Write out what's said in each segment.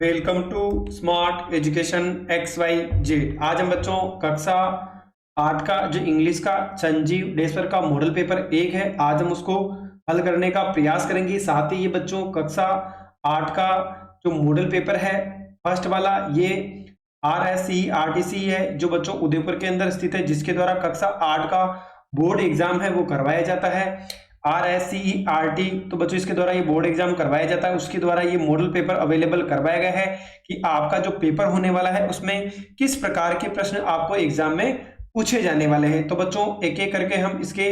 Welcome to smart education X Y Z. आज हम बच्चों कक्षा 8 का जो इंग्लिश का संजीव डेसवर का मॉडल पेपर 1 है, आज हम उसको हल करने का प्रयास करेंगे। साथ ही ये बच्चों कक्षा 8 का जो मॉडल पेपर है फर्स्ट वाला, ये RSC RTC है जो बच्चों उदयपुर के अंदर स्थित है, जिसके द्वारा कक्षा 8 का बोर्ड एग्जाम है वो करवाया जाता है। RSCERT तो बच्चों इसके द्वारा ये बोर्ड एग्जाम करवाया जाता है, उसके द्वारा ये मॉडल पेपर अवेलेबल करवाया गया है कि आपका जो पेपर होने वाला है उसमें किस प्रकार के प्रश्न आपको एग्जाम में पूछे जाने वाले हैं। तो बच्चों एक एक करके हम इसके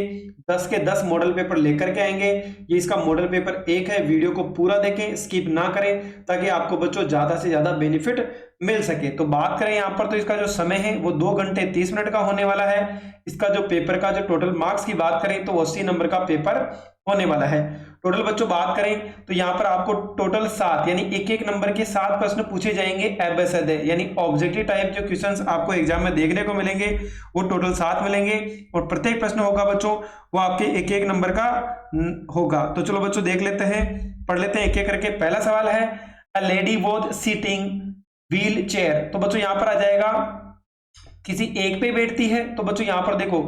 10 के 10 मॉडल पेपर लेकर के आएंगे। ये इसका मॉडल पेपर 1 है, वीडियो को पूरा देखें, स्किप ना करें ताकि आपको बच्चों ज्यादा से ज्यादा बेनिफिट मिल सके। तो बात करें यहाँ पर तो इसका जो समय है वो 2 घंटे 30 मिनट का होने वाला है। इसका जो पेपर का जो टोटल मार्क्स की बात करें तो 80 नंबर का पेपर होने वाला है। टोटल बच्चों बात करें तो यहाँ पर आपको टोटल 7 यानी एक एक नंबर के 7 प्रश्न पूछे जाएंगे एबेसडे यानी ऑब्जेक्टिव टाइप जो क्वेश्चंस आपको एग्जाम में देखने को मिलेंगे वो टोटल 7 मिलेंगे और प्रत्येक प्रश्न होगा बच्चों वो आपके एक एक नंबर का होगा। तो चलो बच्चों देख लेते हैं, पढ़ लेते हैं एक एक करके। पहला सवाल है a lady was sitting wheel chair. तो बच्चों यहाँ पर आ जाएगा किसी एक पे बैठती है। तो बच्चों यहाँ पर देखो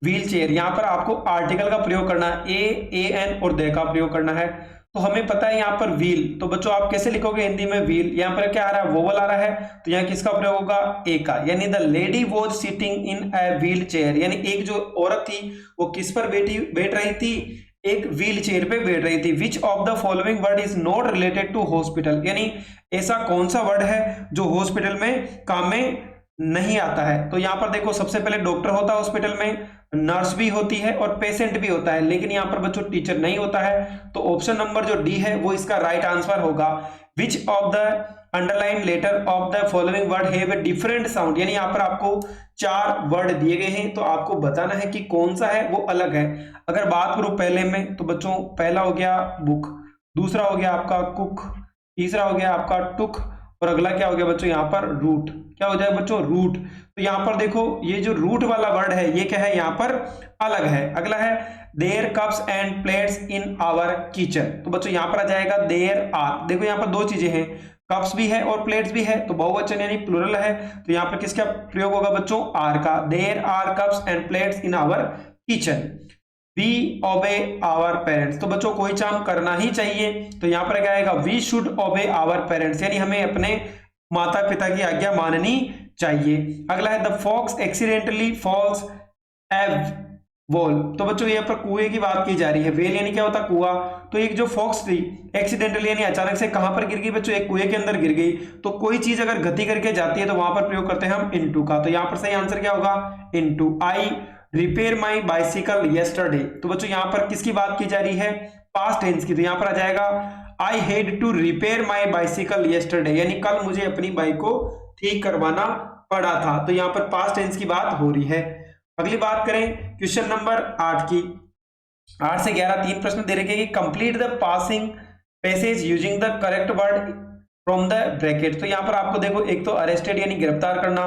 व्हील चेयर, यहाँ पर आपको आर्टिकल का प्रयोग करना है, ए एन और दे का प्रयोग करना है। तो हमें पता है यहाँ पर व्हील, तो बच्चों आप कैसे लिखोगे हिंदी में व्हील, यहाँ पर क्या आ रहा है वोवल आ रहा है, तो यहाँ किसका प्रयोग होगा ए का, यानी the lady was sitting in a wheel chair, यानी एक जो औरत थी वो किस पर बैठ रही थी, एक व्हील चेयर पे बैठ रही थी। Which of the following word is not related to hospital, यानी ऐसा कौन सा वर्ड है जो हॉस्पिटल में काम में नहीं आता है। तो यहाँ पर देखो सबसे पहले डॉक्टर होता है हॉस्पिटल में, नर्स भी होती है और पेशेंट भी होता है, लेकिन यहाँ पर बच्चों टीचर नहीं होता है। तो ऑप्शन नंबर जो डी है वो इसका राइट आंसर होगा। Which of the underline letter of the following word have a different sound, यानी यहाँ पर आपको 4 वर्ड दिए गए हैं तो आपको बताना है कि कौन सा है वो अलग है। अगर बात करूं पहले में तो बच्चों पहला हो गया बुक, दूसरा हो गया आपका कुक, तीसरा हो गया आपका टुक और अगला क्या हो गया बच्चों यहाँ पर रूट। क्या हो जाएगा बच्चों रूट। तो यहाँ पर देखो ये जो रूट वाला वर्ड है ये क्या है यहाँ पर अलग है। अगला है there cups and plates in our kitchen. तो बच्चों यहाँ पर आ जाएगा देयर आर। देखो यहाँ पर 2 चीजें हैं, कप्स भी है और प्लेट्स भी है, तो बहुवचन यानी प्लूरल है, तो यहाँ पर किसका प्रयोग होगा बच्चों आर का। There are cups and plates in our kitchen. We obey our parents. तो बच्चों कोई काम करना ही चाहिए, तो यहाँ पर क्या आएगा we should obey our parents, यानी हमें अपने माता पिता की आज्ञा माननी चाहिए। अगला है द फॉक्स एक्सीडेंटली फॉल्स एव वॉल। तो बच्चों यहाँ पर कुएं की बात की जा रही है, वेल यानी क्या होता है कुआं, तो एक जो फॉक्स थी एक्सीडेंटली यानी अचानक से कहां पर गिर गई बच्चों, एक कुएं के अंदर गिर गई। तो कोई चीज अगर गति करके जाती है तो वहां पर प्रयोग करते हैं हम इनटू का, तो यहाँ पर सही आंसर क्या होगा into. I repair my bicycle yesterday. तो बच्चों यहाँ पर किसकी बात की जा रही है पास्ट टेंस की, तो यहाँ पर आ जाएगा I had to repair my bicycle yesterday, यानी कल मुझे अपनी बाइक को ठीक करवाना पड़ा था। तो यहाँ पर पास्ट टेंस की बात हो रही है। अगली बात करें क्वेश्चन नंबर 8 की, 8 से 11 3 प्रश्न दे रखे कि complete the passing passage using the correct word from the bracket. तो यहाँ पर आपको देखो एक तो अरेस्टेड यानी गिरफ्तार करना,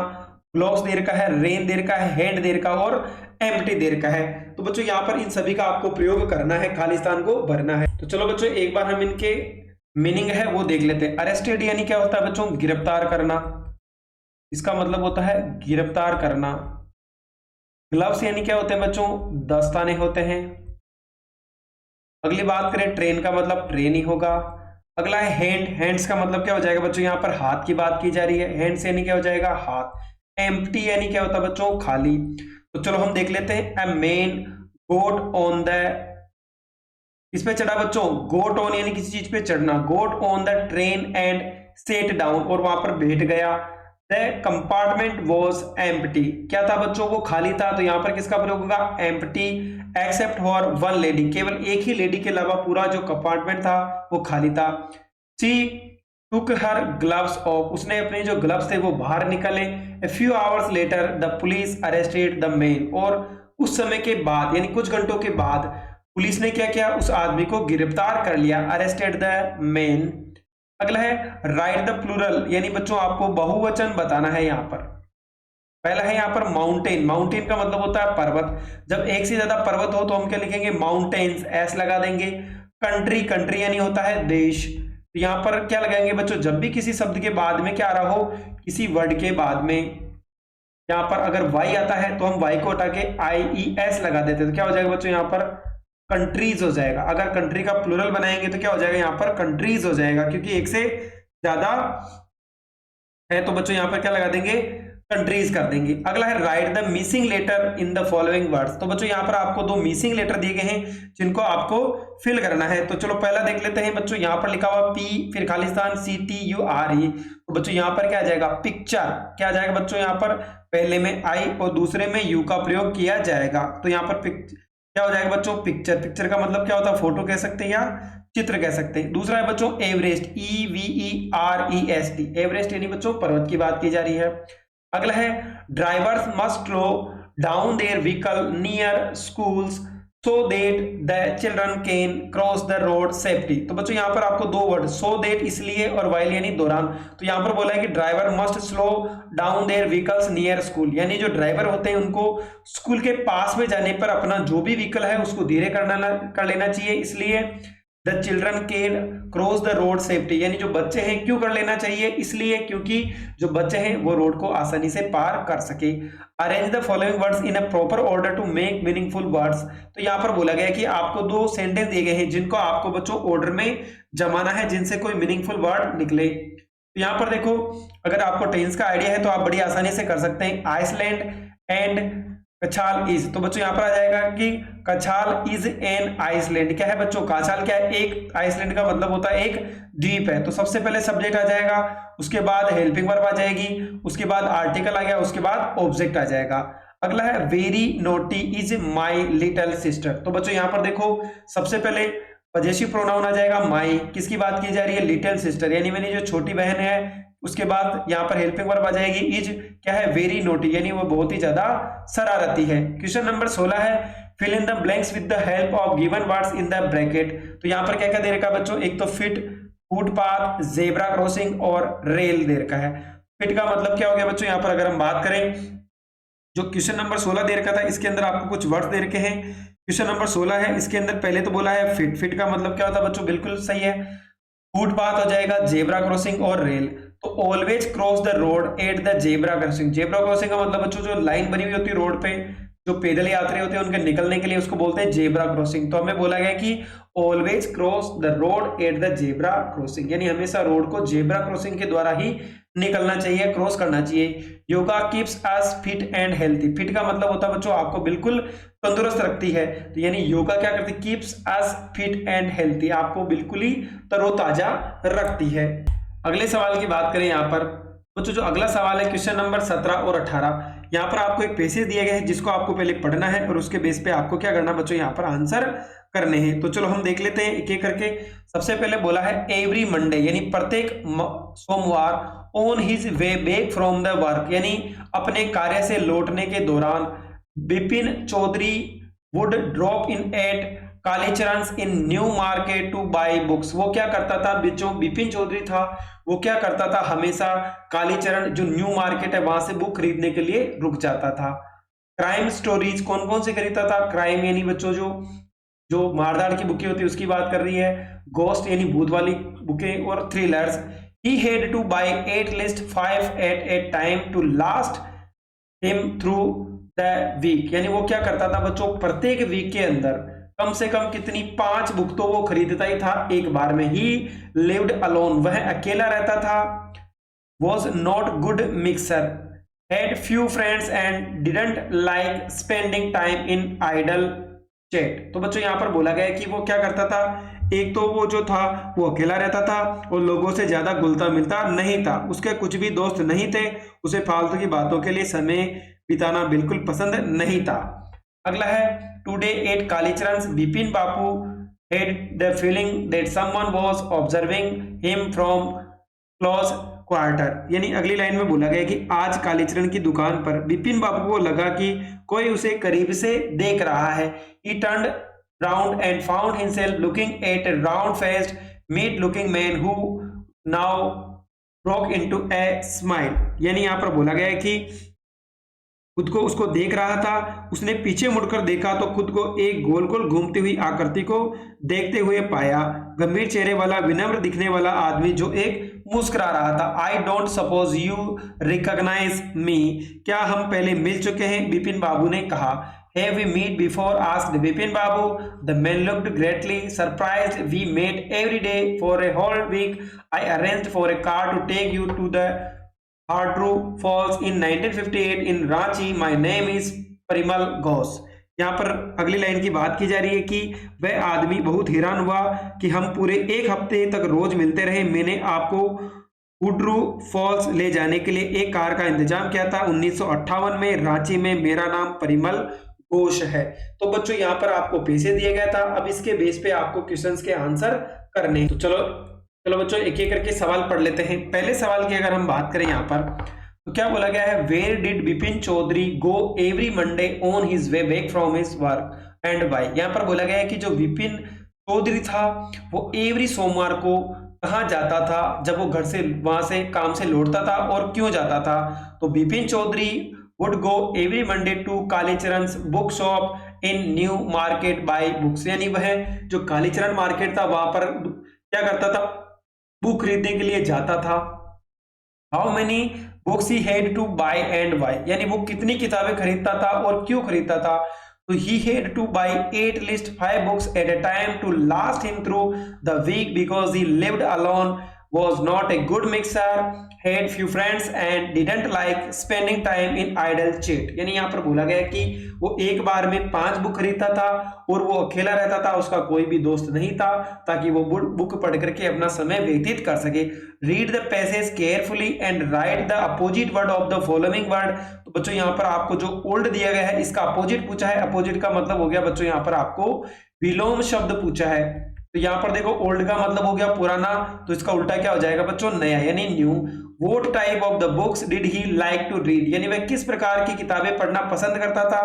ग्लोव्स दे रखा है, रेन दे रखा है, हैंड दे रखा और एम्प्टी दे रखा है। तो बच्चों यहाँ पर इन सभी का आपको प्रयोग करना है, खाली स्थान को भरना है। तो चलो बच्चों एक बार हम इनके मीनिंग है वो देख लेते हैं। अरेस्टेड यानी क्या होता है बच्चों गिरफ्तार करना, इसका मतलब होता है गिरफ्तार करना। ग्लव्स यानी क्या होते हैं बच्चों दस्ताने होते हैं। अगली बात करें ट्रेन का मतलब ट्रेन ही होगा। अगला है हैंड, हैंड्स का मतलब क्या हो जाएगा बच्चों यहाँ पर हाथ की बात की जा रही है, हैंड्स यानी क्या हो जाएगा हाथ। एम्प्टी यानी क्या होता है बच्चों खाली। तो चलो हम देख लेते हैं a man got on the, इस पे चढ़ा बच्चों गोट ऑन यानी किसी चीज पे चढ़ना, got on the train and set down और वहां पर बैठ गया। द कंपार्टमेंट वॉज एम्प्टी, क्या था बच्चों वो खाली था, तो यहाँ पर किसका प्रयोग होगा empty. Except for one lady, केवल एक ही लेडी के अलावा पूरा जो कंपार्टमेंट था वो खाली था। सी टुक हर ग्लव्स ऑफ, उसने अपने जो ग्लव्स थे वो बाहर निकाले। A few hours later the police arrested the man, और उस समय के बाद यानी कुछ घंटों के बाद पुलिस ने क्या किया उस आदमी को गिरफ्तार कर लिया, अरेस्टेड द मैन। अगला है राइट द प्लूरल, यानी बच्चों आपको बहुवचन बताना है। यहाँ पर पहला है यहाँ पर माउंटेन, माउंटेन का मतलब होता है पर्वत, जब एक से ज्यादा पर्वत हो तो हम क्या लिखेंगे माउंटेन्स, एस लगा देंगे। कंट्री, कंट्री यानी होता है देश। तो यहाँ पर क्या लगाएंगे बच्चों, जब भी किसी शब्द के बाद में क्या आ रहा हो, किसी वर्ड के बाद में यहाँ पर अगर वाई आता है तो हम वाई को हटा के IES लगा देते हैं, तो क्या हो जाएगा बच्चों, यहाँ पर कंट्रीज हो जाएगा। अगर कंट्री का प्लूरल बनाएंगे तो क्या हो जाएगा, यहाँ पर कंट्रीज हो जाएगा, क्योंकि एक से ज्यादा है तो बच्चों यहाँ पर क्या लगा देंगे, कंट्रीज कर देंगे। अगला है write the missing letter in the following words. तो बच्चों यहाँ पर आपको दो मिसिंग लेटर दिए गए हैं जिनको आपको फिल करना है। तो चलो पहला देख लेते हैं बच्चों, यहाँ पर लिखा हुआ P फिर खालिस्तान CTURE, तो बच्चों यहाँ पर क्या आ जाएगा, पिक्चर। क्या आ जाएगा बच्चों, यहाँ पर पहले में I और दूसरे में U का प्रयोग किया जाएगा, तो यहाँ पर क्या हो जाएगा बच्चों, पिक्चर। पिक्चर का मतलब क्या होता है, फोटो कह सकते हैं या चित्र कह सकते हैं। दूसरा है बच्चों एवरेस्ट, EVEREST, एवरेस्ट यानी बच्चों पर्वत की बात की जा रही है। अगला है drivers must slow down their vehicle near schools so that the children can cross the road safety. तो बच्चों यहाँ पर आपको दो वर्ड, सो दैट इसलिए और वाइल यानी दौरान। तो यहाँ पर बोला है कि driver must slow down their vehicles near school, यानी जो ड्राइवर होते हैं उनको स्कूल के पास में जाने पर अपना जो भी व्हीकल है उसको धीरे कर लेना चाहिए, इसलिए the children can cross the road safety, यानी जो बच्चे हैं क्यों कर लेना चाहिए, इसलिए क्योंकि जो बच्चे हैं वो रोड को आसानी से पार कर सके। Arrange the following words in a proper order to make meaningful words. तो यहाँ पर बोला गया है कि आपको दो सेंटेंस दिए गए हैं जिनको आपको बच्चों ऑर्डर में जमाना है जिनसे कोई मीनिंगफुल वर्ड निकले। तो यहाँ पर देखो, अगर आपको टेंस का आइडिया है तो आप बड़ी आसानी से कर सकते हैं। आइसलैंड एंड कछाल इज, तो बच्चों यहाँ पर आ जाएगा कि कछाल इज एन आइसलैंड। क्या है बच्चों, काछाल क्या है, एक आइसलैंड का मतलब होता है एक द्वीप है। तो सबसे पहले सब्जेक्ट आ जाएगा, उसके बाद हेल्पिंग वर्ब आ जाएगी, उसके बाद आर्टिकल आ गया, उसके बाद ऑब्जेक्ट आ जाएगा। अगला है very naughty is my little sister. तो बच्चों यहाँ पर देखो, सबसे पहले पजेसिव प्रोनाउन आ जाएगा माई, किसकी बात की जा रही है, लिटिल सिस्टर यानी मेरी जो छोटी बहन है। उसके बाद यहाँ पर हेल्पिंग वर्ब आ जाएगी इज, क्या है, वेरी नोटी यानी वो बहुत ही ज्यादा शरारती है। क्वेश्चन नंबर 16 है fill in the blanks with the help of given words in the bracket. तो यहाँ पर क्या क्या दे रखा है बच्चों, एक तो फिट, फुटपाथ, जेब्रा क्रॉसिंग और रेल दे रखा है। फिट का मतलब क्या हो गया बच्चों, यहाँ पर अगर हम बात करें, जो क्वेश्चन नंबर 16 दे रखा था इसके अंदर आपको कुछ वर्ड्स दे रखे हैं। क्वेश्चन नंबर 16 है, इसके अंदर पहले तो बोला है फिट, फिट का मतलब क्या होता है बच्चों, बिल्कुल सही है, फुटपाथ हो जाएगा, जेब्रा क्रॉसिंग और रेल। तो always cross the road at the zebra crossing. Zebra crossing का मतलब बच्चों जो लाइन बनी हुई होती है रोड पे, जो पैदल यात्री होते हैं उनके निकलने के लिए, उसको बोलते हैं जेब्रा क्रॉसिंग। तो हमें बोला गया कि always cross the road at the zebra crossing, यानी हमेशा रोड को जेब्रा क्रॉसिंग के द्वारा ही निकलना चाहिए, क्रॉस करना चाहिए। Yoga keeps us fit and healthy. Fit का मतलब होता है बच्चों आपको बिल्कुल तंदुरुस्त रखती है, तो यानी योगा क्या करती है, keeps us fit and healthy, आपको बिल्कुल ही तरोताजा रखती है। अगले सवाल की बात करें यहाँ पर बच्चों, जो अगला सवाल है क्वेश्चन नंबर 17 और 18। यहाँ पर आपको एक पैसेज दिए गए हैं जिसको आपको पहले पढ़ना है और उसके बेस पे आपको क्या करना बच्चों, यहाँ पर आंसर करने हैं। तो चलो हम देख लेते हैं एक एक करके। सबसे पहले बोला है एवरी मंडे यानी प्रत्येक सोमवार, on his way back from the work यानी अपने कार्य से लौटने के दौरान, Bipin Chaudhary would drop in at Kalicharan in New Market to buy books. वो क्या करता था बच्चों, बिपिन चौधरी था, वो क्या करता था, हमेशा कालीचरण जो न्यू मार्केट है वहां से बुक खरीदने के लिए रुक जाता था। क्राइम स्टोरीज कौन कौन से खरीदता था, क्राइम यानी बच्चों जो जो मारधाड़ की बुकें होती है उसकी बात कर रही है, गोस्ट यानी भूत वाली बुकें, और thrillers. He had to buy at least 5 at a time to last him through the week, यानी वो क्या करता था बच्चों, प्रत्येक वीक के अंदर कम से कम कितनी 5 बुक तो वो खरीदता ही था एक बार में। ही लिव्ड अलोन, वह अकेला रहता था। Was not good mixer, had few friends and didn't like spending time in idle chat. तो बच्चों यहाँ पर बोला गया है कि वो क्या करता था, एक तो वो जो था वो अकेला रहता था और लोगों से ज्यादा घुलता मिलता नहीं था, उसके कुछ भी दोस्त नहीं थे, उसे फालतू की बातों के लिए समय बिताना बिल्कुल पसंद नहीं था। अगला है today at Kalicharan Bipin Bapu had the feeling that someone was observing him from close quarter, यानी अगली लाइन में बोला गया कि आज कालीचरण की दुकान पर बिपिन बापू को लगा कि कोई उसे करीब से देख रहा है। He turned round and found himself looking at a round faced meat looking man who now broke into a smile, यानी यहाँ पर बोला गया है कि खुद को उसको देख रहा था। उसने पीछे मुड़कर देखा तो खुद को एक गोल गोल घूमती हुई आकृति को देखते हुए पाया। गंभीर चेहरे वाला विनम्र दिखने वाला आदमी जो एक मुस्कुरा रहा था। I don't suppose you recognise me, क्या हम पहले मिल चुके हैं? बिपिन बाबू ने कहा। Have we met before? asked Bipin Babu. The man looked greatly surprised. We met every day for a whole week. I arranged for a car to take you to the Hardru Falls in 1958 in Ranchi. My name is Parimal Ghosh. यहाँ पर अगली line की बात की जा रही है कि वह आदमी बहुत हैरान हुआ कि हम पूरे एक हफ्ते तक रोज मिलते रहे। मैंने आपको हुड्रू फॉल्स ले जाने के लिए एक कार का इंतजाम किया था 1958 में रांची में। मेरा नाम परिमल घोष है। तो बच्चों यहाँ पर आपको पैसे दिया गया था। अब इसके बेस पे आपको क्वेश्चंस के आंसर करने। तो चलो बच्चों एक एक करके सवाल पढ़ लेते हैं। पहले सवाल की अगर हम बात करें यहाँ पर तो क्या बोला गया है? Where did Bipin Chaudhary go every Monday on his way back from his work and why? यहाँ पर बोला गया है कि जो बिपिन चौधरी था वो एवरी सोमवार को कहाँ जाता था जब वो घर से वहां से काम से लौटता था और क्यों जाता था? तो Bipin Chaudhary would go every Monday to कालीचरण's book shop in New Market buy books। यानी वह जो कालीचरण मार्केट था वहां पर क्या करता था? बुक खरीदने के लिए जाता था। How many books he had to buy and why? यानी वो कितनी किताबें खरीदता था और क्यों खरीदता था? तो he had to buy at least 5 books at a time to last him through the week because he lived alone, was not a good mixer, had few friends and didn't like spending time in idle chat। यानी यहाँ पर बोला गया कि वो एक बार में 5 book खरीदता था और वो अकेला रहता था, उसका कोई भी दोस्त नहीं था ताकि वो बुक पढ़ करके अपना समय व्यतीत कर सके। Read the passage carefully and write the opposite word of the following word. तो बच्चों यहाँ पर आपको जो ओल्ड दिया गया है इसका अपोजिट पूछा है। अपोजिट का मतलब हो गया बच्चों यहाँ पर आपको विलोम शब्द पूछा है। तो यहाँ पर देखो ओल्ड का मतलब हो गया पुराना, तो इसका उल्टा क्या हो जाएगा बच्चों? नया यानी new. What type of the books did he like to read? यानी वह किस प्रकार की किताबें पढ़ना पसंद करता था।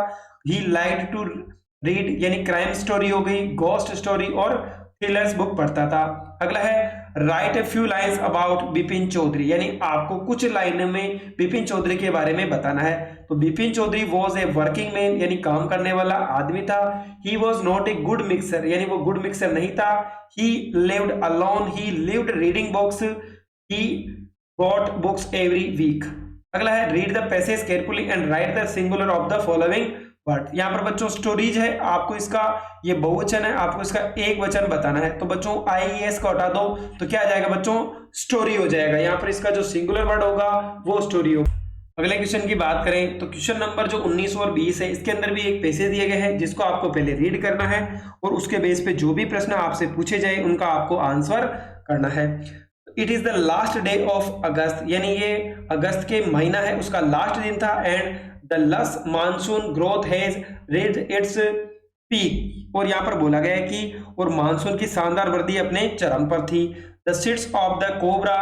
ही लाइक टू रीड यानी क्राइम स्टोरी हो गई, घोस्ट स्टोरी और थ्रिलर्स बुक पढ़ता था। अगला है write a few lines about Bipin Chaudhary, यानी आपको कुछ लाइनों में बिपिन चौधरी के बारे में बताना है। तो Bipin Chaudhary was a working man यानी काम करने वाला आदमी था। He was not a good mixer यानी वो गुड मिक्सर नहीं था। He lived alone, he lived reading books, he bought books every week. अगला है read the passage carefully and write the singular of the following word. यहाँ पर बच्चों stories है, आपको इसका ये बहुवचन है, आपको इसका एक वचन बताना है। तो बच्चों IES को हटा दो तो क्या आ जाएगा बच्चों? स्टोरी हो जाएगा। यहाँ पर इसका जो सिंगुलर वर्ड होगा वो स्टोरी होगा। अगले क्वेश्चन की बात करें तो क्वेश्चन नंबर जो 19 और 20 है इसके अंदर भी एक पैसेज दिए गए हैं जिसको आपको पहले रीड करना है और उसके बेस पे जो भी प्रश्न आपसे पूछे जाए उनका आपको आंसर करना है। It is the last day of अगस्त, यानी ये अगस्त के महीना है उसका लास्ट दिन था। एंड द लस monsoon growth has reached its peak, और यहाँ पर बोला गया है कि और मानसून की शानदार वृद्धि अपने चरम पर थी। The seeds of the cobra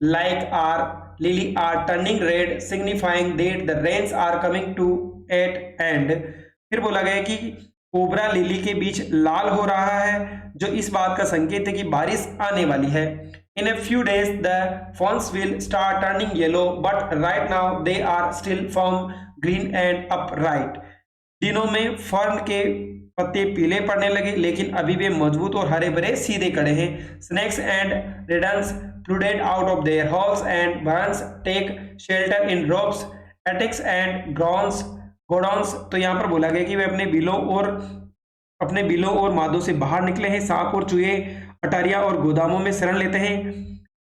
like are lily are turning red signifying that the rains are coming to at end. फिर बोला गया है कि कोबरा लिली के बीच लाल हो रहा है जो इस बात का संकेत है कि बारिश आने वाली है। In a few days, the ferns will start turning yellow, but right now they are still firm, green and upright. दिनों में फर्न के पत्ते पीले पड़ने लगे लेकिन अभी वे मजबूत और हरे भरे सीधे खड़े हैं। Snakes and rodents flooded out of their holes and burns take shelter in roofs, attics and godowns। तो यहाँ पर बोला गया कि वे अपने बिलों और मादों से बाहर निकले हैं। सांप और चूहे अटारियां और गोदामों में शरण लेते हैं।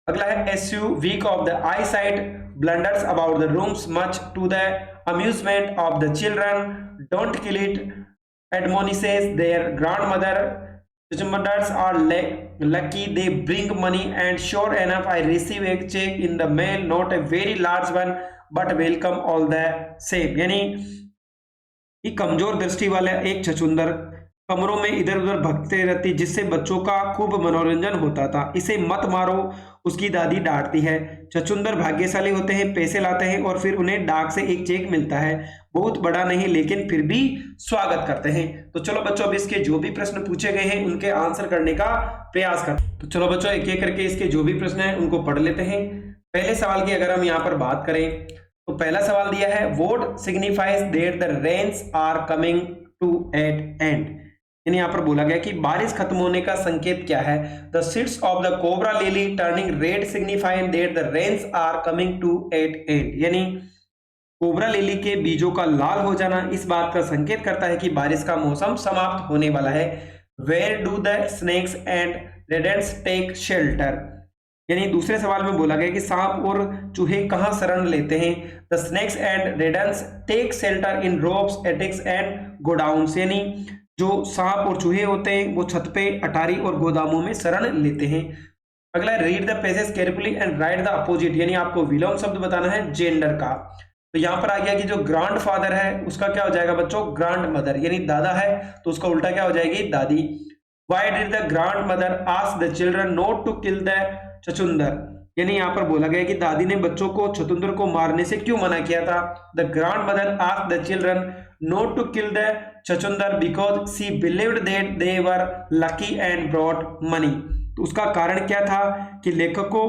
अगला है S U weak of the eyesight blunders about the rooms much to the amusement of the children don't kill it admonishes their grandmother चिचमडर्स are lucky they bring money and sure enough I receive a cheque in the mail not a very large one but welcome all the same. यानी कमजोर दृष्टि वाला एक छछूंदर कमरों में इधर उधर भटकते रहती जिससे बच्चों का खूब मनोरंजन होता था। इसे मत मारो उसकी दादी डांटती है। छछूंदर भाग्यशाली होते हैं, पैसे लाते हैं और फिर उन्हें डाक से एक चेक मिलता है, बहुत बड़ा नहीं लेकिन फिर भी स्वागत करते हैं। तो चलो बच्चों अब इसके जो भी प्रश्न पूछे गए हैं उनके आंसर करने का प्रयास करते हैं। तो चलो बच्चों एक एक करके इसके जो भी प्रश्न है उनको पढ़ लेते हैं। पहले सवाल की अगर हम यहाँ पर बात करें तो पहला सवाल दिया है, what signifies that the rains are coming to at end, यानी यहाँ पर बोला गया कि बारिश खत्म होने का संकेत क्या है। The seeds of the cobra lily turning red signifying that the rains are coming to at end, यानी कोबरा लिली के बीजों का लाल हो जाना इस बात का संकेत करता है कि बारिश का मौसम समाप्त होने वाला है। Where do the snakes and rodents take shelter, यानी दूसरे सवाल में बोला गया कि सांप और चूहे कहां शरण लेते हैं। The snakes and rodents take shelter in ropes, attics and godowns, यानी जो सांप और चूहे होते हैं वो छत पे, अटारी और गोदामों में शरण लेते हैं। अगला, read the passage carefully and write the opposite, यानी आपको विलोम शब्द बताना है जेंडर का। तो यहां पर आ गया कि जो ग्रांड फादर है उसका क्या हो जाएगा बच्चों, ग्रांड मदर, यानी दादा है तो उसका उल्टा क्या हो जाएगी, दादी। Why did the grandmother ask the children not to kill the chachundar, यानी यहाँ पर बोला गया कि दादी ने बच्चों को चतुंदर को मारने से क्यों मना किया था। The grandmother asked the children not to kill the chachundar because she believed that they were lucky and brought money, तो उसका कारण क्या था कि लेखकों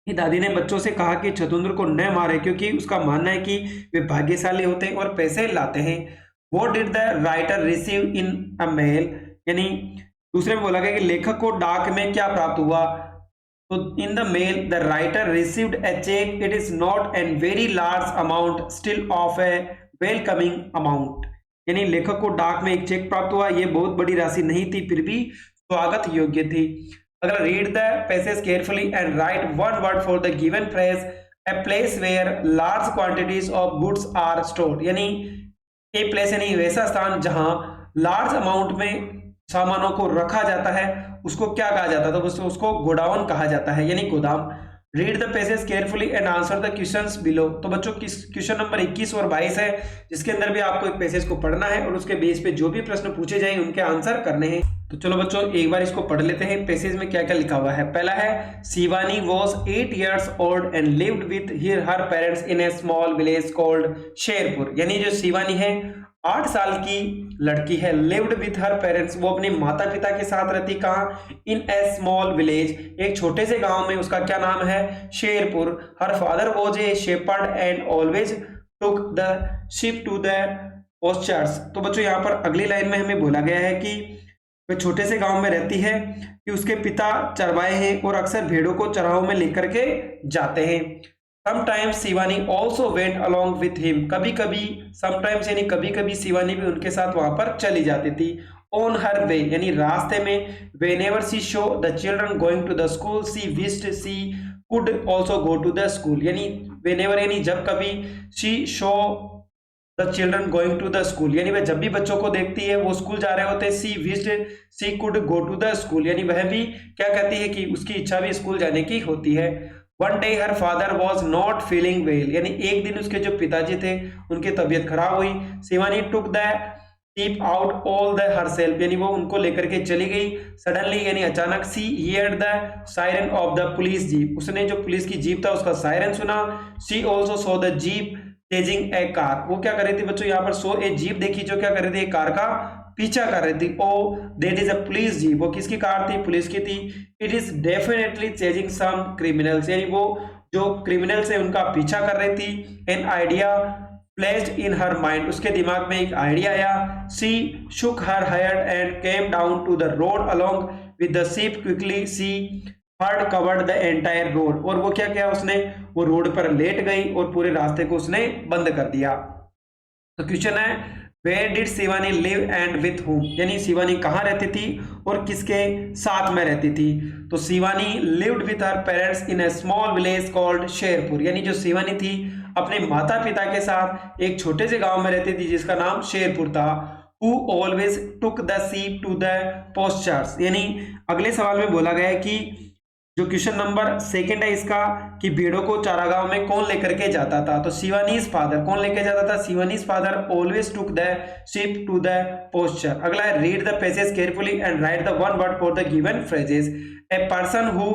की दादी ने बच्चों से कहा कि चतुंदर को न मारे क्योंकि उसका मानना है कि वे भाग्यशाली होते हैं और पैसे लाते हैं। What did the writer receive in a mail, यानी दूसरे में बोला गया कि लेखक को डाक में क्या प्राप्त हुआ। तो in the mail the writer received a cheque, it is not an very large amount still of a welcoming amount, यानी लेखक को डाक में एक चेक प्राप्त हुआ, ये बहुत बड़ी राशि नहीं थी फिर भी स्वागत योग्य थी। अगला, read the passage carefully and write one word for the given phrase, a place where large quantities of goods are stored, यानी ए प्लेस यानी वैसा स्थान जहां लार्ज अमाउंट में सामानों को रखा जाता है उसको क्या कहा जाता है, तो उसको गोडाउन कहा जाता है, यानी गोदाम। Read the passage carefully and answer the questions below, तो बच्चों क्वेश्चन नंबर 21 और 22 है जिसके अंदर भी आपको एक पैसेज को पढ़ना है और उसके बेस पे जो भी प्रश्न पूछे जाएंगे उनके आंसर करने हैं। तो चलो बच्चों एक बार इसको पढ़ लेते हैं, पैसेज में क्या क्या लिखा हुआ है। पहला है, Shivani was 8 years old and lived with her parents in A small village called Sherpur, यानी जो शिवानी है 8 साल की लड़की है, लिव्ड विथ हर पेरेंट्स, वो अपने माता पिता के साथ रहती कहाँ, इन ए स्मॉल विलेज, एक छोटे से गांव में, उसका क्या नाम है, Sherpur. Her father was a shepherd and always took the sheep to the pastures, तो बच्चों यहाँ पर अगली लाइन में हमें बोला गया है कि वह छोटे से गांव में रहती है कि उसके पिता चरवाहे हैं और अक्सर भेड़ों को चराहों में लेकर के जाते हैं। Sometimes Shivani also went along with him, कभी कभी, sometimes यानी कभी कभी शिवानी भी उनके साथ वहां पर चली जाती थी। On her way यानी रास्ते में, whenever she saw the children going to the school she wished she could also go to the school, यानी whenever यानी जब कभी, she saw the children going to the school यानी वह जब भी बच्चों को देखती है वो स्कूल जा रहे होते हैं। she wished she could go to the school यानी वह भी क्या कहती है कि उसकी इच्छा भी स्कूल जाने की होती है। One day her father was not feeling well, यानी एक दिन उसके जो पिताजी थे उनकी तबीयत खराब हुई। Shivani took the sheep out all the herself, यानी वो उनको लेकर के चली गई। Suddenly यानी अचानक, she heard the siren of the police jeep, उसने जो पुलिस की जीप था उसका सायरन सुना। She also saw the jeep chasing a car, वो क्या कर रही थी बच्चों यहाँ पर, saw a jeep देखी जो क्या कर रही थी, एक कार का पीछा कर रही थी। Oh that is a police jeep, वो किसकी कार थी, पुलिस की थी। It is definitely chasing some criminals, यानी वो जो क्रिमिनल्स है उनका पीछा कर रही थी। An idea flashed in her mind, उसके दिमाग में एक आइडिया आया। She shook her head and came down to the road along with the sheep quickly she herd covered the entire road, और वो क्या किया उसने, वो रोड पर लेट गई और पूरे रास्ते को उसने बंद कर दिया। तो क्वेश्चन है, Where did Shivani live and with whom, यानी शिवानी कहाँ रहती थी और किसके साथ में रहती थी। तो Shivani lived with her parents in a small village called Sherpur, यानी जो शिवानी थी अपने माता पिता के साथ एक छोटे से गांव में रहती थी जिसका नाम शेरपुर था। Who always took the sheep to the pastures, यानी अगले सवाल में बोला गया है कि जो क्वेश्चन नंबर सेकंड है इसका कि भेड़ों को चारागांव में कौन लेकर के जाता था। तो शिवानीज फादर, कौन लेकर जाता था, Shivani's father always took the sheep to the pasture. अगला है, read the passage carefully and write the one word for the given phrases. A person who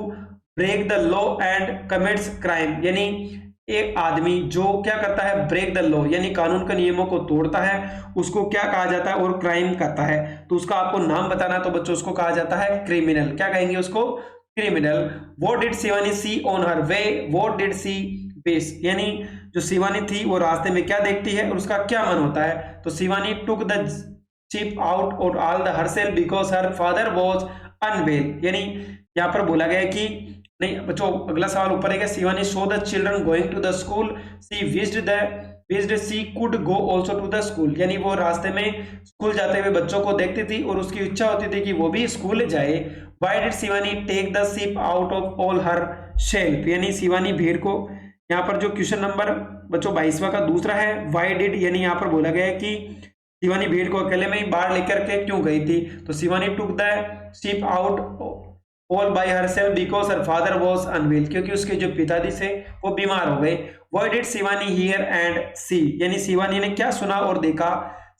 break the law and commits crime, यानी एक आदमी जो क्या करता है, ब्रेक द लॉ यानी कानून के नियमों को तोड़ता है उसको क्या कहा जाता है, और क्राइम करता है तो उसका आपको नाम बताना, तो बच्चों उसको कहा जाता है क्रिमिनल। क्या कहेंगे उसको, criminal. What did Shivani see on her way? What did she pass, यानी जो शिवानी थी वो रास्ते में क्या देखती है और उसका क्या मन होता है। तो Shivani took the ship out और all the herself because her father was unwell, यानी यहाँ पर बोला गया है कि नहीं बच्चों, अगला सवाल ऊपर है, Shivani saw the children going to the school, she wished she could go also to the school, यानी वो रास्ते में स्कूल जाते हुए बच्चों को देखती थी और उसकी इच्छा होती थी कि वो भी स्कूल जाए। Why did Shivani take the ship out of all her shelf, यानी शिवानी भीड़ को, यहाँ पर जो क्वेश्चन नंबर बच्चों 22वां का दूसरा है, व्हाई डिड, यानी यहाँ पर बोला गया है कि शिवानी भीड़ को अकेले में ही बाहर लेकर के क्यों गई थी। तो Shivani took the ship out all by herself because her father was unwell, क्योंकि उसके जो पिताजी थे वो बीमार हो गए। Why did Shivani hear and see, यानी शिवानी ने क्या सुना और देखा।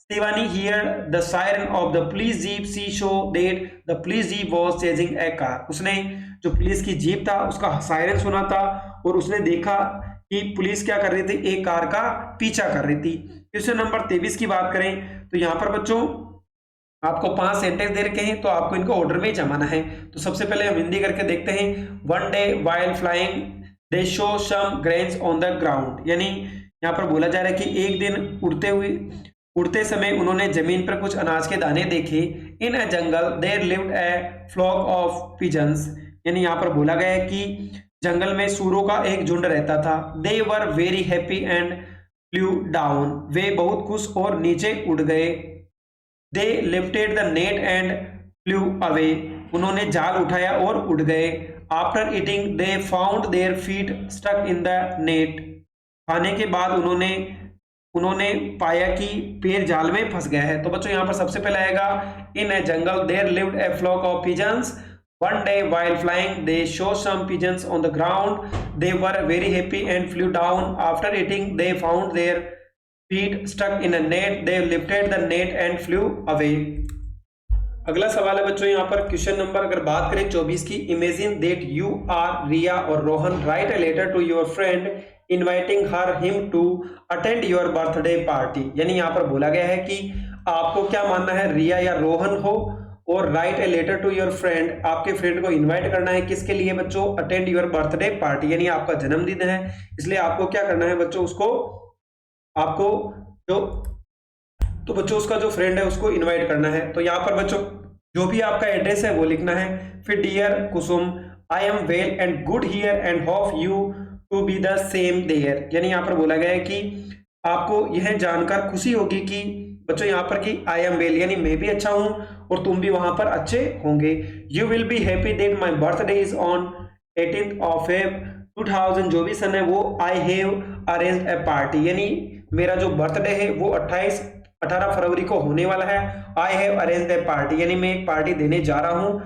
Shivani hear the siren of the police jeep, she saw that the police jeep was chasing a car, उसने जो पुलिस की जीप था उसका सायरन सुना था और उसने देखा कि पुलिस क्या कर रही थी, एक कार का पीछा कर रही थी। क्वेश्चन नंबर 23 की बात करें तो यहाँ पर बच्चों आपको 5 सेंटेंस दे रखे हैं, तो आपको इनको ऑर्डर में जमाना है। तो सबसे पहले हम हिंदी करके देखते हैं। One day while flying they saw some grains on the ground, यानी यहाँ पर बोला जा रहा है कि एक दिन उड़ते समय उन्होंने जमीन पर कुछ अनाज के दाने देखे। In a jungle there lived a flock of pigeons, यानी यहाँ पर बोला गया है कि जंगल में सूरों का एक झुंड रहता था। They were very happy and flew down, वे बहुत खुश और नीचे उड़ गए। They lifted the net and flew away, उन्होंने जाल उठाया और उड़ गए। After eating they found their feet stuck in the net, खाने के बाद उन्होंने पाया कि पैर जाल में फंस गया है। तो बच्चों यहाँ पर सबसे पहले आएगा in a jungle there lived a flock of pigeons, one day while flying they saw some pigeons on the ground, they were very happy and flew down. After eating they found their feet stuck in a net, they lifted the net and flew away. अगला सवाल है बच्चों यहाँ पर question number अगर बात करें 24 की, imagine that you are Riya और Rohan, write a letter to your friend inviting her him to attend your birthday party, यानी यहाँ पर बोला गया है कि आपको क्या मानना है, रिया या रोहन हो और write a letter to your friend, आपके फ्रेंड को इनवाइट करना है किसके लिए बच्चों, अटेंड योर बर्थडे पार्टी, यानी आपका जन्मदिन है इसलिए आपको क्या करना है बच्चों, उसको आपको तो बच्चों उसका जो फ्रेंड है उसको इनवाइट करना है। तो यहाँ पर बच्चों जो भी आपका एड्रेस है वो लिखना है। फिर dear Kusum, I am well and good here and hope you too be the same there, यानी यहाँ पर बोला गया है कि आपको यह जानकर खुशी होगी कि बच्चों यहाँ पर कि आई एम वेल, यानी मैं भी अच्छा हूं और तुम भी वहां पर अच्छे होंगे। You will be happy that my birthday is on 18th of Feb 2000, जो भी सन है वो आई हैव अरेंज्ड ए पार्टी, यानी मेरा जो बर्थडे है वो 18 फरवरी को होने वाला है। I have arranged a party, यानी मैं एक पार्टी देने जा रहा हूं।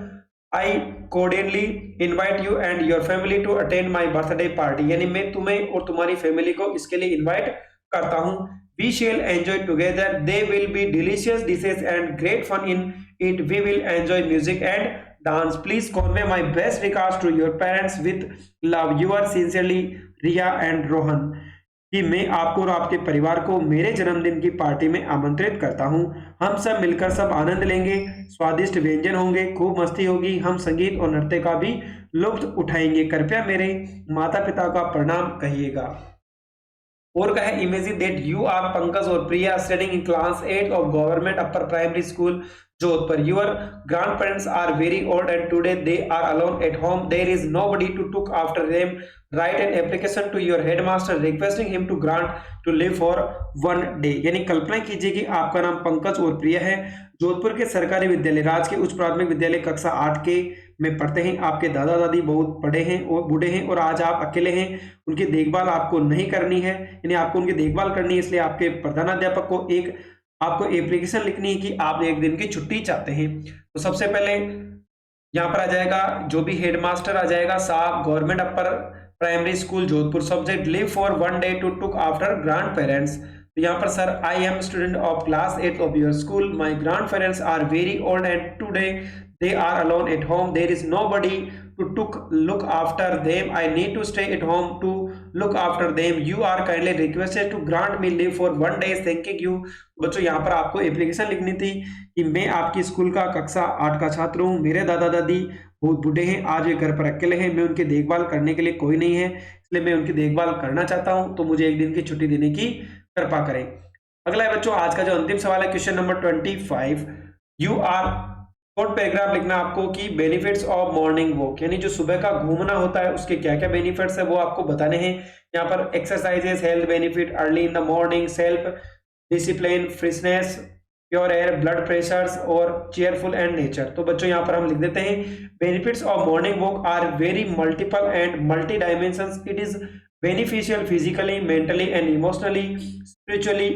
I cordially invite you and your family to attend my birthday party, यानी मैं तुम्हें और तुम्हारी फैमिली को इसके लिए इन्वाइट करता हूं। We shall enjoy together. They will be delicious dishes and great fun in it. We will enjoy music and dance. Please convey my best regards to your parents with love. You are sincerely Riya and Rohan. कि मैं आपको और आपके परिवार को मेरे जन्मदिन की पार्टी में आमंत्रित करता हूं। हम सब मिलकर सब आनंद लेंगे, स्वादिष्ट व्यंजन होंगे, खूब मस्ती होगी, हम संगीत और नृत्य का भी लुत्फ उठाएंगे। कृपया मेरे माता पिता का प्रणाम कहिएगा। और कहे imagine that you are Pankaj और Priya studying in class 8 of government upper primary school Jodhpur. Your grand parents are very old and today they are alone at home, there is nobody to took after them. Write an application to your headmaster requesting him to grant to leave for 1 day, यानी कल्पना कीजिए कि आपका नाम पंकज और प्रिया है, जोधपुर के सरकारी विद्यालय राजकीय उच्च प्राथमिक विद्यालय कक्षा 8 के में पढ़ते हैं। आपके दादा दादी बहुत बड़े हैं और बूढ़े हैं और आज आप अकेले हैं, उनकी देखभाल आपको नहीं करनी है, यानी आपको उनकी देखभाल करनी है, इसलिए आपके प्रधानाध्यापक को आपको एप्लीकेशन लिखनी है कि आप एक दिन की छुट्टी चाहते हैं। तो सबसे पहले यहाँ पर आ जाएगा जो भी हेडमास्टर आ जाएगा साहब, government upper primary school Jodhpur. Subject leave for 1 day to took after grand parents. तो यहाँ पर sir I am student of class 8 of your school, my grand parents are very old and today they are alone at home, there is nobody to look after them, I need to stay at home to look after them, you are kindly requested to grant me leave for 1 day, thanking you। बच्चों यहाँ पर आपको application लिखनी थी कि मैं आपकी school का कक्षा 8 का छात्र हूँ, मेरे दादा दादी बहुत बूढ़े हैं, आज वे घर पर अकेले हैं, मैं उनकी देखभाल करने के लिए कोई नहीं है, इसलिए मैं उनकी देखभाल करना चाहता हूं, तो मुझे एक दिन की छुट्टी देने की कृपा करें। अगला है बच्चों आज का जो अंतिम सवाल है, question number 25। You are short paragraph लिखना आपको कि बेनिफिट्स ऑफ मॉर्निंग वॉक, यानी जो सुबह का घूमना होता है उसके क्या क्या बेनिफिट्स है वो आपको बताने हैं। यहाँ पर exercises, health benefit, early in the morning, self discipline, freshness, pure air, blood pressures और चेयरफुल एंड नेचर। तो बच्चों यहाँ पर हम लिख देते हैं, benefits of morning walk are very multiple and multi dimensions. It is beneficial physically, mentally and emotionally, spiritually,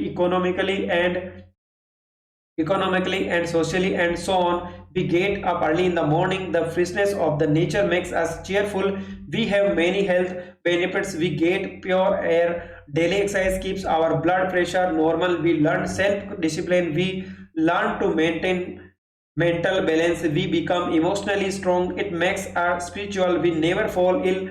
economically and socially and so on. We get up early in the morning, the freshness of the nature makes us cheerful, we have many health benefits, we get pure air, daily exercise keeps our blood pressure normal, we learn self discipline, we learn to maintain mental balance, we become emotionally strong, it makes us spiritual, we never fall ill,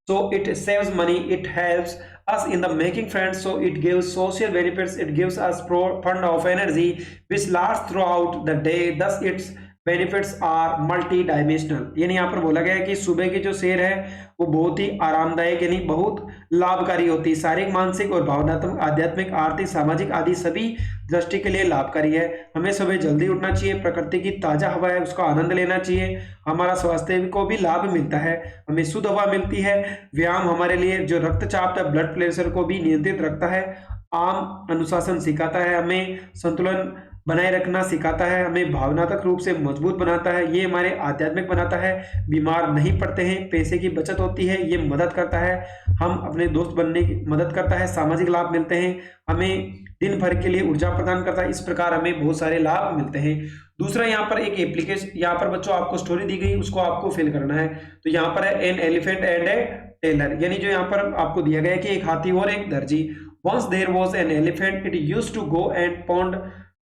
so it saves money, it helps us in the making friends, so it gives social benefits, it gives us fund of energy which lasts throughout the day, thus its benefits are multi dimensional. यानी यहाँ पर बोला गया है कि सुबह की जो सैर है वो बहुत ही आरामदायक यानी बहुत लाभकारी होती है, शारीरिक, मानसिक और भावनात्मक, आध्यात्मिक, आर्थिक, सामाजिक आदि सभी दृष्टि के लिए लाभकारी है। हमें सुबह जल्दी उठना चाहिए, प्रकृति की ताजा हवा है उसका आनंद लेना चाहिए, हमारा स्वास्थ्य को भी लाभ मिलता है, हमें शुद्ध हवा मिलती है। व्यायाम हमारे लिए जो रक्तचाप है, ब्लड प्रेशर को भी नियंत्रित रखता है, आम अनुशासन सिखाता है, हमें संतुलन बनाए रखना सिखाता है, हमें भावनात्मक रूप से मजबूत बनाता है, ये हमारे आध्यात्मिक बनाता है, बीमार नहीं पड़ते हैं, पैसे की बचत होती है, ये मदद करता है, हम अपने दोस्त बनने की मदद करता है, सामाजिक लाभ मिलते हैं, हमें दिन भर के लिए ऊर्जा प्रदान करता है। इस प्रकार हमें बहुत सारे लाभ मिलते हैं। दूसरा यहाँ पर एक एप्लीकेशन, यहाँ पर बच्चों आपको स्टोरी दी गई उसको आपको फिल करना है। तो यहाँ पर है an elephant and a tailor, यानी जो यहाँ पर आपको दिया गया है कि एक हाथी और एक दर्जी। Once there was an elephant, it used to go and pond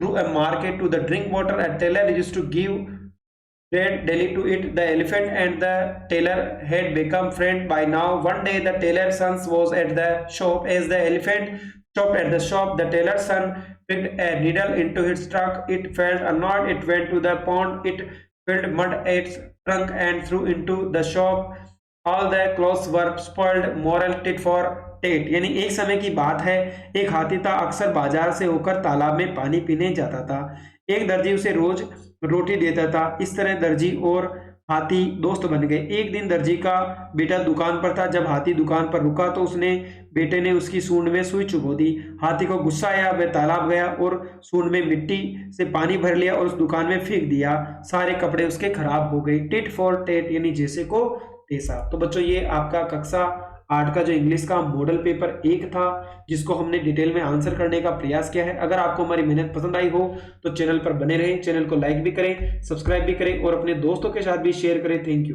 through a market to the drink water. A tailor used to give bread daily to it. The elephant and the tailor had become friends by now. One day the tailor's son was at the shop. As the elephant stopped at the shop, the tailor's son picked a needle into its trunk. It felt annoyed. It went to the pond. It filled mud at its trunk and threw into the shop. All the clothes were spoiled. Moral tit for tat, यानी एक समय की बात है, एक हाथी था, अक्सर बाजार से होकर तालाब में पानी पीने जाता था। एक दर्जी उसे रोज रोटी देता था। इस तरह दर्जी और हाथी दोस्त बन गए। एक दिन दर्जी का बेटा दुकान पर था। जब हाथी दुकान पर रुका तो उसने बेटे ने उसकी सूंड में सुई चुभो दी। हाथी को गुस्सा आया, वह तालाब गया और सूंड में मिट्टी से पानी भर लिया और उस दुकान में फेंक दिया। सारे कपड़े उसके खराब हो गए। टिट फॉर टेट, यानी जैसे को तैसा। तो बच्चों ये आपका कक्षा 8 का जो इंग्लिश का मॉडल पेपर 1 था, जिसको हमने डिटेल में आंसर करने का प्रयास किया है। अगर आपको हमारी मेहनत पसंद आई हो तो चैनल पर बने रहें, चैनल को लाइक भी करें, सब्सक्राइब भी करें और अपने दोस्तों के साथ भी शेयर करें। Thank you.